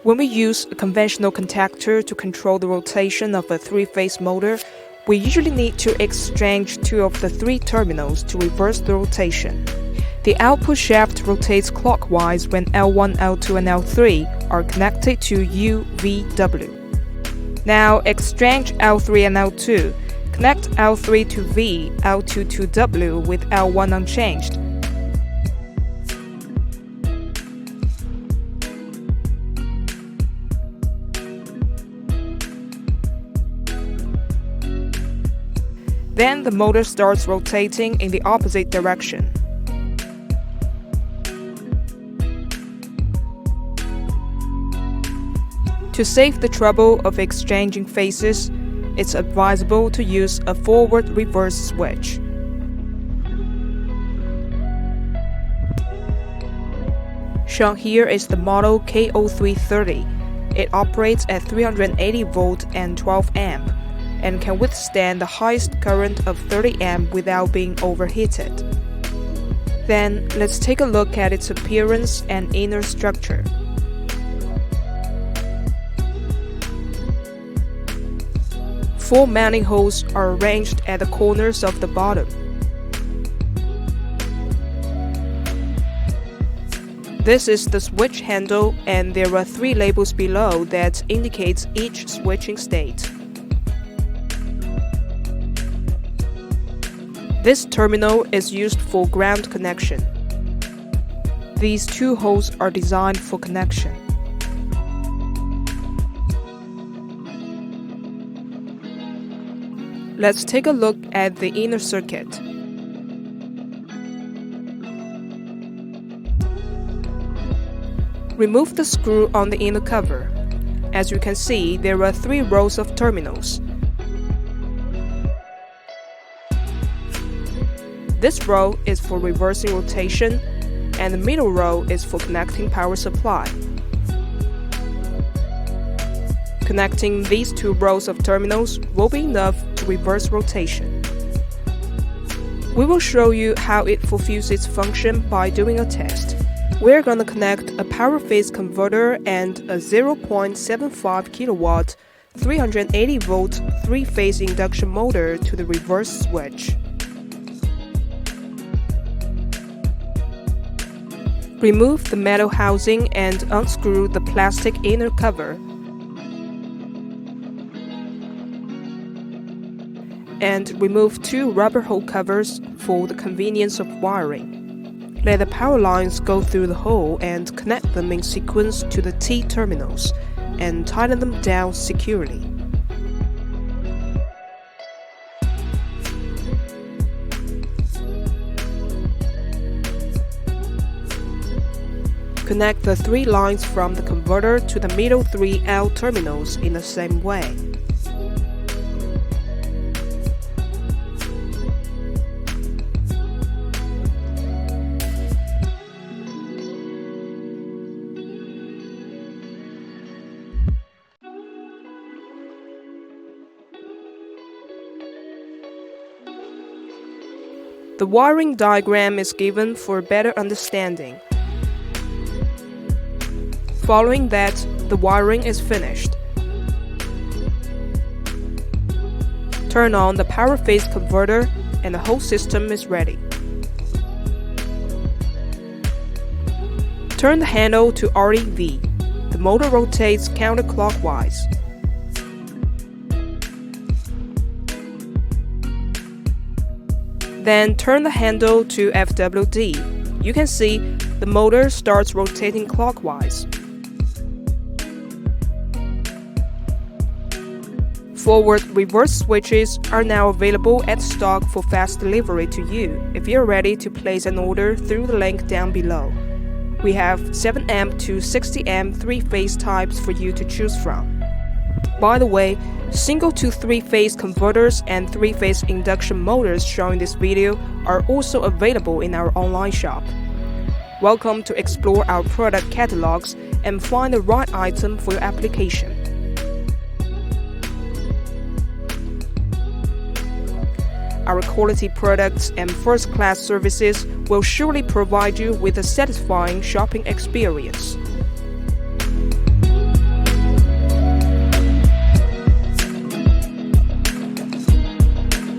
When we use a conventional contactor to control the rotation of a three-phase motor, we usually need to exchange two of the three terminals to reverse the rotation. The output shaft rotates clockwise when L1, L2, and L3 are connected to U, V, W. Now exchange L3 and L2. Connect L3 to V, L2 to W with L1 unchanged. Then the motor starts rotating in the opposite direction. To save the trouble of exchanging phases, it's advisable to use a forward-reverse switch. Shown here is the model KO330. It operates at 380 volt and 12 amp, and can withstand the highest current of 30 amp without being overheated. Then, let's take a look at its appearance and inner structure. Four mounting holes are arranged at the corners of the bottom. This is the switch handle, and there are three labels below that indicates each switching state. This terminal is used for ground connection. These two holes are designed for connection. Let's take a look at the inner circuit. Remove the screw on the inner cover. As you can see, there are three rows of terminals. This row is for reversing rotation, and the middle row is for connecting power supply. Connecting these two rows of terminals will be enough to reverse rotation. We will show you how it fulfills its function by doing a test. We're going to connect a power phase converter and a 0.75 kilowatt 380 volt three-phase induction motor to the reverse switch. Remove the metal housing and unscrew the plastic inner cover. And remove two rubber hole covers for the convenience of wiring. Let the power lines go through the hole and connect them in sequence to the T terminals, and tighten them down securely. Connect the three lines from the converter to the middle three L terminals in the same way. The wiring diagram is given for better understanding. Following that, the wiring is finished. Turn on the power phase converter and the whole system is ready. Turn the handle to REV. The motor rotates counterclockwise. Then turn the handle to FWD. You can see the motor starts rotating clockwise. Forward-reverse switches are now available at stock for fast delivery to you if you're ready to place an order through the link down below. We have 7 amp to 60 amp three-phase types for you to choose from. By the way, single to three-phase converters and three-phase induction motors shown in this video are also available in our online shop. Welcome to explore our product catalogs and find the right item for your application. Our quality products and first-class services will surely provide you with a satisfying shopping experience.